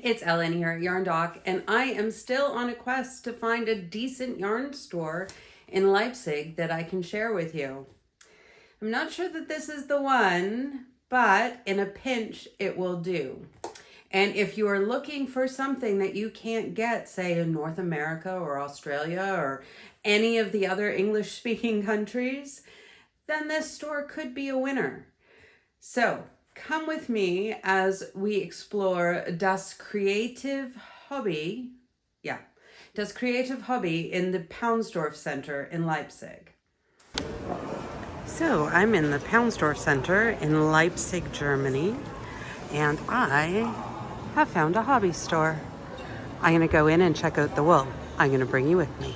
It's Ellen here at Yarn Doc, and I am still on a quest to find a decent yarn store in Leipzig that I can share with you. I'm not sure that this is the one, but in a pinch, it will do. And if you are looking for something that you can't get, say in North America or Australia or any of the other English-speaking countries, then this store could be a winner. So come with me as we explore Das Creative Hobby in the Paunsdorf Center in Leipzig. So I'm in the Paunsdorf Center in Leipzig, Germany, and I have found a hobby store. I'm gonna go in and check out the wool. I'm gonna bring you with me.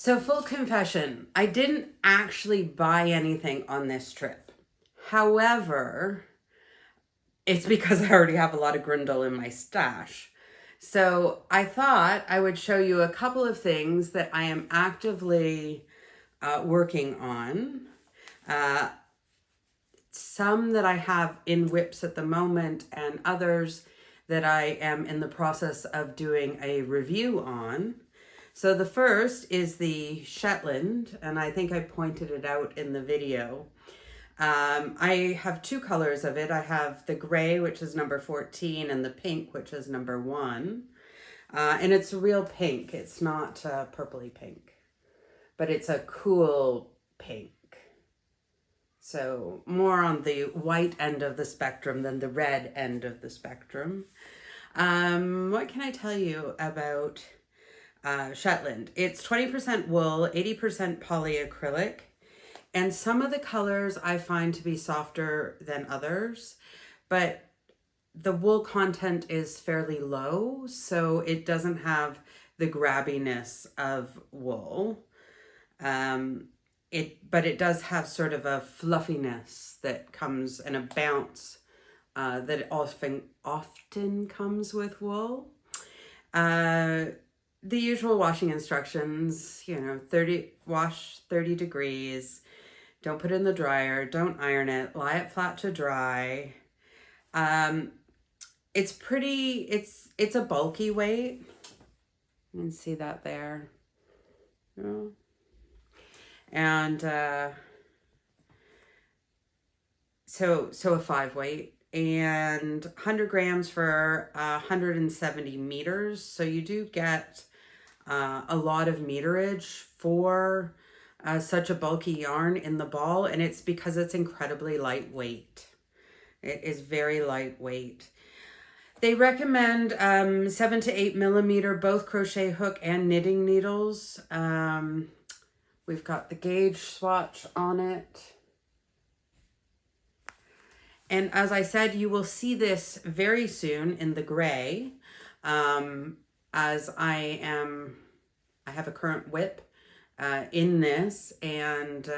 So full confession, I didn't actually buy anything on this trip. However, it's because I already have a lot of Gründl in my stash. So I thought I would show you a couple of things that I am actively working on. Some that I have in WIPs at the moment, and others that I am in the process of doing a review on. So the first is the Shetland, and I think I pointed it out in the video. I have two colors of it. I have the gray, which is number 14, and the pink, which is number 1. And it's real pink. It's not purpley pink, but it's a cool pink. So more on the white end of the spectrum than the red end of the spectrum. What can I tell you about Shetland? It's 20% wool, 80% polyacrylic. And some of the colors I find to be softer than others, but the wool content is fairly low, so it doesn't have the grabbiness of wool. But it does have sort of a fluffiness that comes, and a bounce that often comes with wool. The usual washing instructions, wash 30 degrees, don't put it in the dryer, don't iron it, lie it flat to dry. It's a bulky weight. You can see that there. And so a 5 weight, and 100 grams for 170 meters. So you do get a lot of meterage for such a bulky yarn in the ball, and it's because it's incredibly lightweight. It is very lightweight. They recommend 7 to 8 millimeter, both crochet hook and knitting needles. We've got the gauge swatch on it. And as I said, you will see this very soon in the gray, as I have a current WIP in this, and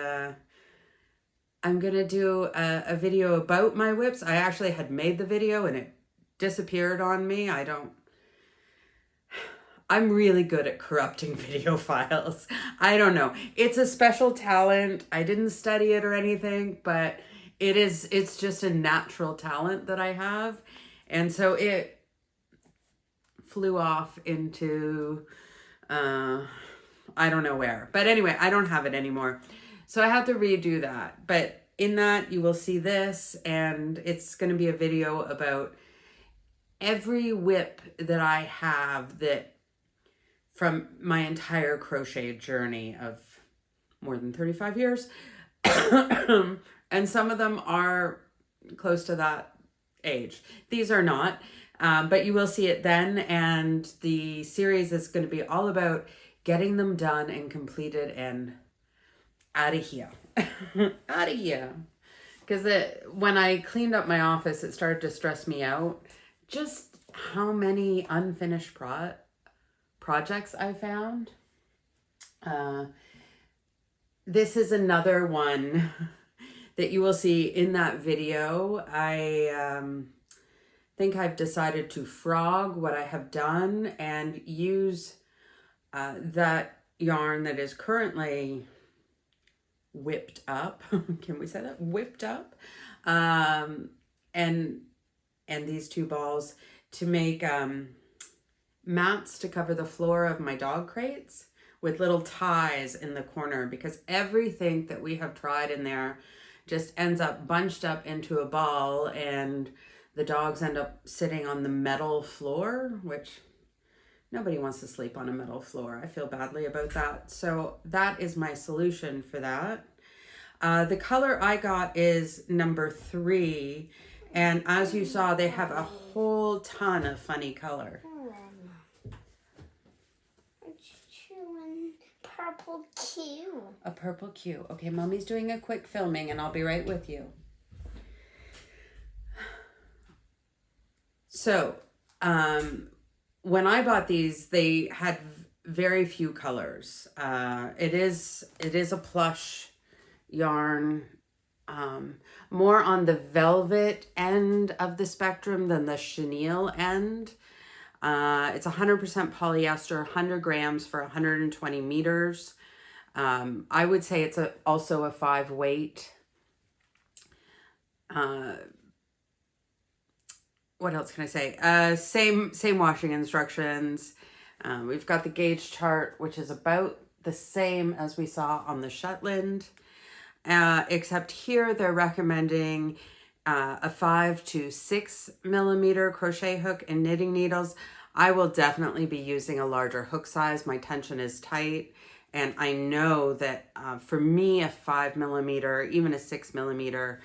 I'm gonna do a video about my WIPs. I actually had made the video and it disappeared on me. I'm really good at corrupting video files. I don't know. It's a special talent. I didn't study it or anything, but it's just a natural talent that I have. And so it flew off into, I don't know where. But anyway, I don't have it anymore. So I have to redo that. But in that, you will see this, and it's going to be a video about every WIP that I have that from my entire crochet journey of more than 35 years. And some of them are close to that age. These are not, but you will see it then. And the series is going to be all about getting them done and completed and out of here. Out of here. Because when I cleaned up my office, it started to stress me out. Just how many unfinished projects I found. This is another one that you will see in that video. I think I've decided to frog what I have done and use that yarn that is currently whipped up. Can we say that? Whipped up. And these two balls to make mats to cover the floor of my dog crates with little ties in the corner, because everything that we have tried in there just ends up bunched up into a ball, and the dogs end up sitting on the metal floor, which nobody wants to sleep on a metal floor. I feel badly about that. So that is my solution for that. The color I got is number 3. And as you saw, they have a whole ton of funny color. Purple Q. A purple Q. Okay, Mommy's doing a quick filming and I'll be right with you. So, when I bought these, they had very few colors. It is a plush yarn, more on the velvet end of the spectrum than the chenille end. It's 100% polyester, 100 grams for 120 meters. I would say it's also a 5 weight. What else can I say? Same washing instructions. We've got the gauge chart, which is about the same as we saw on the Shetland, except here they're recommending a 5 to 6 millimeter crochet hook and knitting needles. I will definitely be using a larger hook size. My tension is tight, and I know that for me, a 5 millimeter, even a 6 millimeter,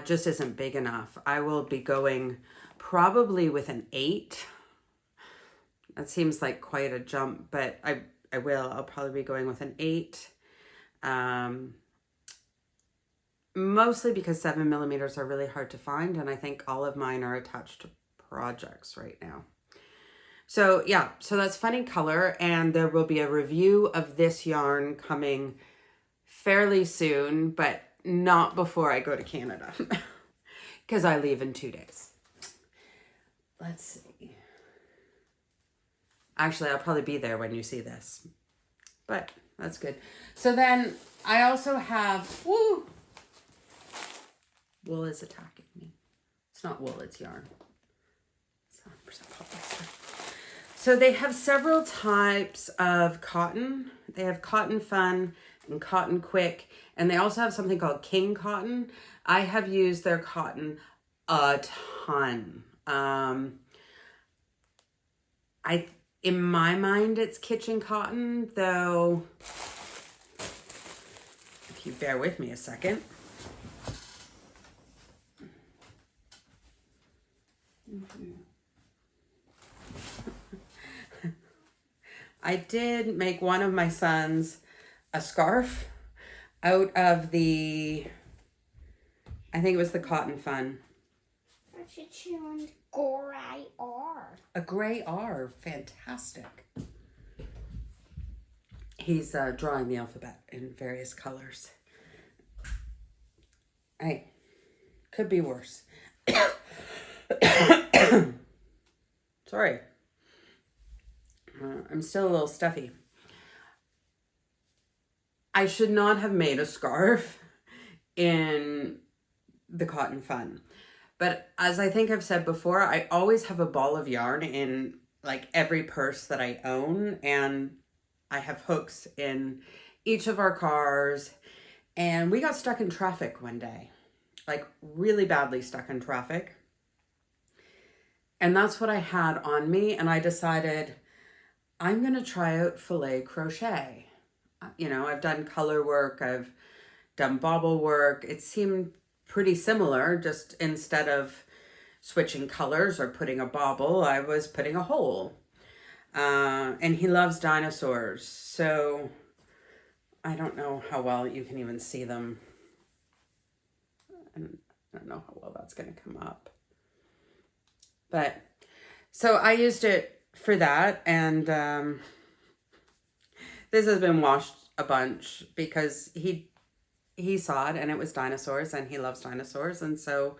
just isn't big enough. I will be going probably with an 8. That seems like quite a jump, but I'll probably be going with an 8. Mostly because 7 millimeters are really hard to find, and I think all of mine are attached to projects right now. So yeah, so that's Funny Color, and there will be a review of this yarn coming fairly soon, but not before I go to Canada, because I leave in 2 days. Let's see. Actually, I'll probably be there when you see this, but that's good. So then I also have, wool is attacking me. It's not wool, it's yarn. It's 100% polyester. So they have several types of cotton. They have Cotton Fun and Cotton Quick, and they also have something called King Cotton. I have used their cotton a ton. In my mind, it's kitchen cotton, though, if you bear with me a second. I did make one of my sons a scarf out of the, I think it was the Cotton Fun. What you choose? Gray R. A gray R, fantastic. He's drawing the alphabet in various colors. Hey, could be worse. Sorry. I'm still a little stuffy. I should not have made a scarf in the Cotton Fun. But as I think I've said before, I always have a ball of yarn in like every purse that I own. And I have hooks in each of our cars. And we got stuck in traffic one day, like really badly stuck in traffic. And that's what I had on me. And I decided I'm going to try out filet crochet. You know, I've done color work. I've done bobble work. It seemed pretty similar, just instead of switching colors or putting a bobble, I was putting a hole. And he loves dinosaurs, so I don't know how well you can even see them. And I don't know how well that's going to come up. But, so I used it for that, and this has been washed a bunch because he saw it and it was dinosaurs, and he loves dinosaurs, and so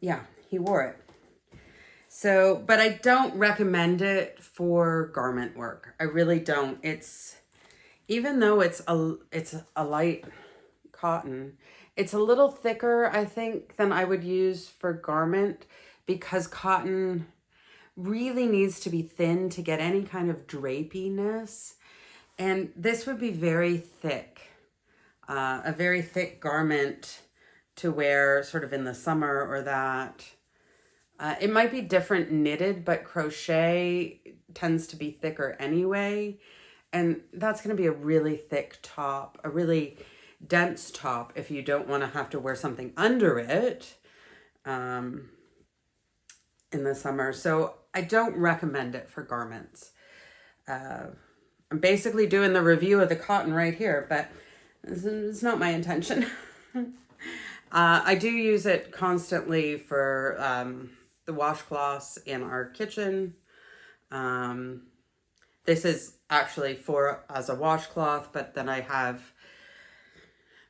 yeah, he wore it. So, but I don't recommend it for garment work. I really don't. It's, even though it's a light cotton, it's a little thicker, I think, than I would use for garment, because cotton really needs to be thin to get any kind of drapiness, and this would be very thick. A very thick garment to wear sort of in the summer or that. It might be different knitted, but crochet tends to be thicker anyway. And that's going to be a really thick top, a really dense top if you don't want to have to wear something under it in the summer. So I don't recommend it for garments. I'm basically doing the review of the cotton right here, but it's not my intention. I do use it constantly for the washcloths in our kitchen. The this is actually for as a washcloth, but then I have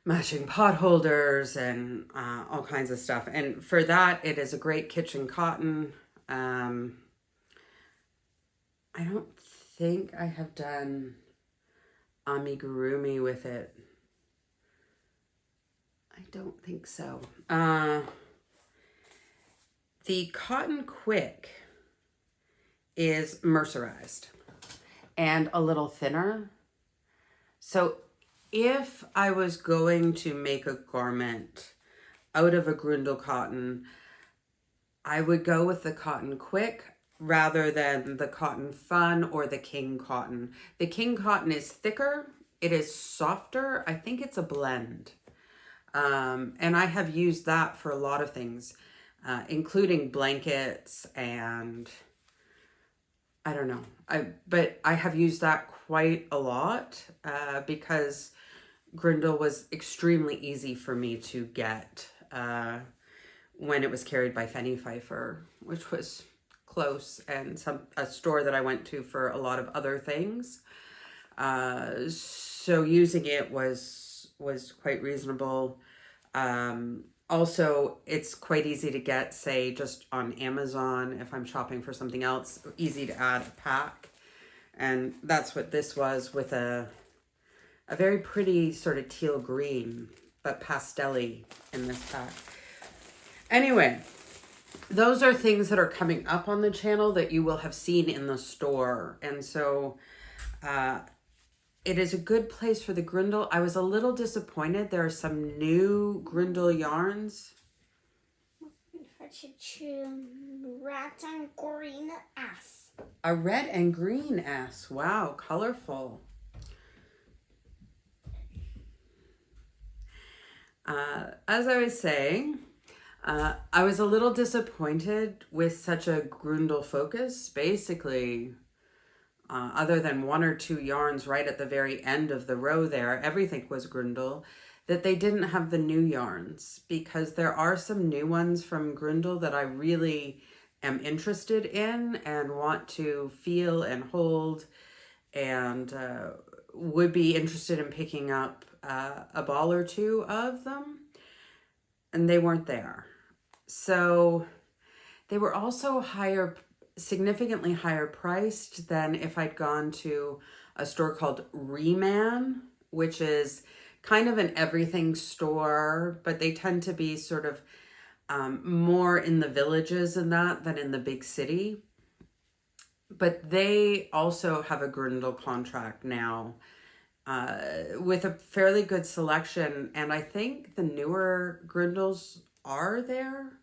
matching pot holders and all kinds of stuff. And for that, it is a great kitchen cotton. I don't think I have done amigurumi with it. I don't think so. The Cotton Quick is mercerized and a little thinner. So if I was going to make a garment out of a Gründl cotton, I would go with the Cotton Quick rather than the Cotton Fun or the King Cotton. The King Cotton is thicker. It is softer. I think it's a blend. And I have used that for a lot of things, including blankets and I don't know. But I have used that quite a lot because Gründl was extremely easy for me to get when it was carried by Fanny Pfeiffer, which was close, and a store that I went to for a lot of other things. So using it was quite reasonable. Also, it's quite easy to get, say, just on Amazon if I'm shopping for something else. Easy to add a pack. And that's what this was, with a very pretty sort of teal green, but pastel-y in this pack. Anyway, those are things that are coming up on the channel that you will have seen in the store. And so it is a good place for the Gründl. I was a little disappointed. There are some new Gründl yarns. Red and green S. A red and green S. Wow, colorful. As I was saying, I was a little disappointed with such a Gründl focus. Basically, other than one or two yarns right at the very end of the row there, everything was Gründl, that they didn't have the new yarns, because there are some new ones from Gründl that I really am interested in and want to feel and hold, and would be interested in picking up a ball or two of them, and they weren't there. So they were also significantly higher priced than if I'd gone to a store called Reman, which is kind of an everything store, but they tend to be sort of more in the villages and that than in the big city. But they also have a Gründl contract now with a fairly good selection. And I think the newer Gründls are there.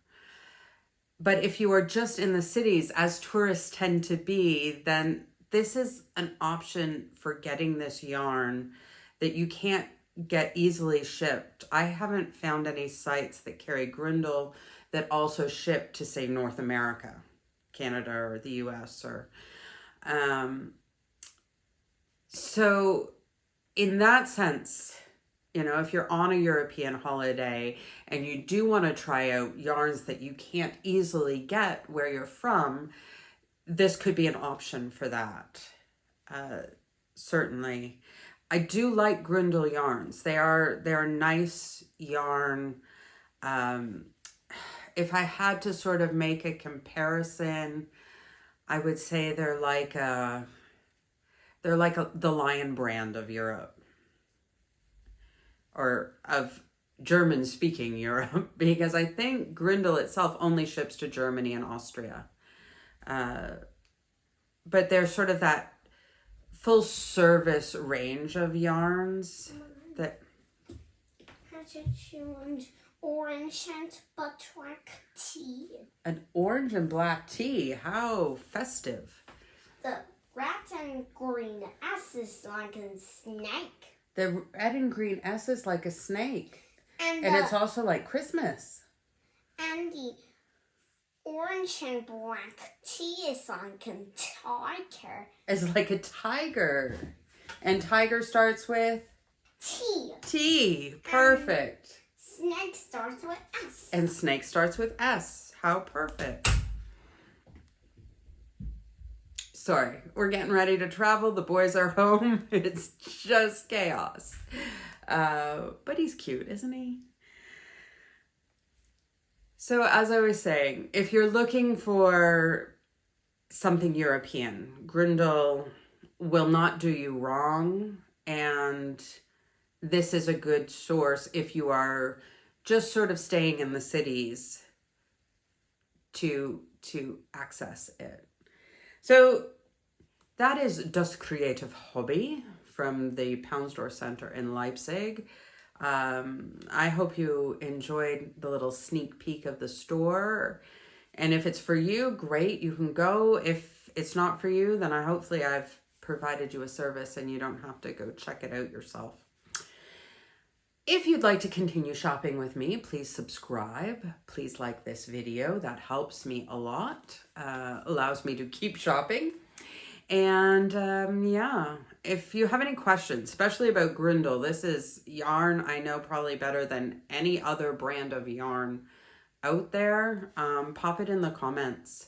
But if you are just in the cities, as tourists tend to be, then this is an option for getting this yarn that you can't get easily shipped. I haven't found any sites that carry Gründl that also ship to, say, North America, Canada, or the US, or so in that sense, you know, if you're on a European holiday and you do want to try out yarns that you can't easily get where you're from, this could be an option for that. Certainly. I do like Gründl yarns. They're nice yarn. If I had to sort of make a comparison, I would say they're like the Lion brand of Europe, or of German-speaking Europe, because I think Gründl itself only ships to Germany and Austria. But they're sort of that full service range of yarns that... Orange and black tea. An orange and black tea. How festive. The red and green S is like a snake. The red and green S is like a snake. And it's also like Christmas. And the orange and black tea is like a tiger. It's like a tiger. And tiger starts with? T. T. Perfect. And snake starts with S. And snake starts with S. How perfect. Sorry, we're getting ready to travel. The boys are home. It's just chaos. But he's cute, isn't he? So as I was saying, if you're looking for something European, Gründl will not do you wrong. And this is a good source if you are just sort of staying in the cities to access it. So that is Das Creative Hobby from the Pound Store Center in Leipzig. I hope you enjoyed the little sneak peek of the store. And if it's for you, great, you can go. If it's not for you, then hopefully I've provided you a service and you don't have to go check it out yourself. If you'd like to continue shopping with me, please subscribe. Please like this video. That helps me a lot, allows me to keep shopping. And yeah, if you have any questions, especially about Gründl, this is yarn I know probably better than any other brand of yarn out there. Pop it in the comments.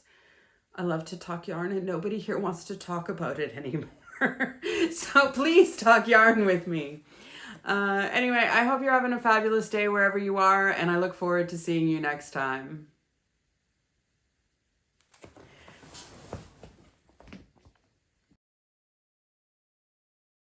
I love to talk yarn and nobody here wants to talk about it anymore. So please talk yarn with me. Anyway, I hope you're having a fabulous day wherever you are, and I look forward to seeing you next time.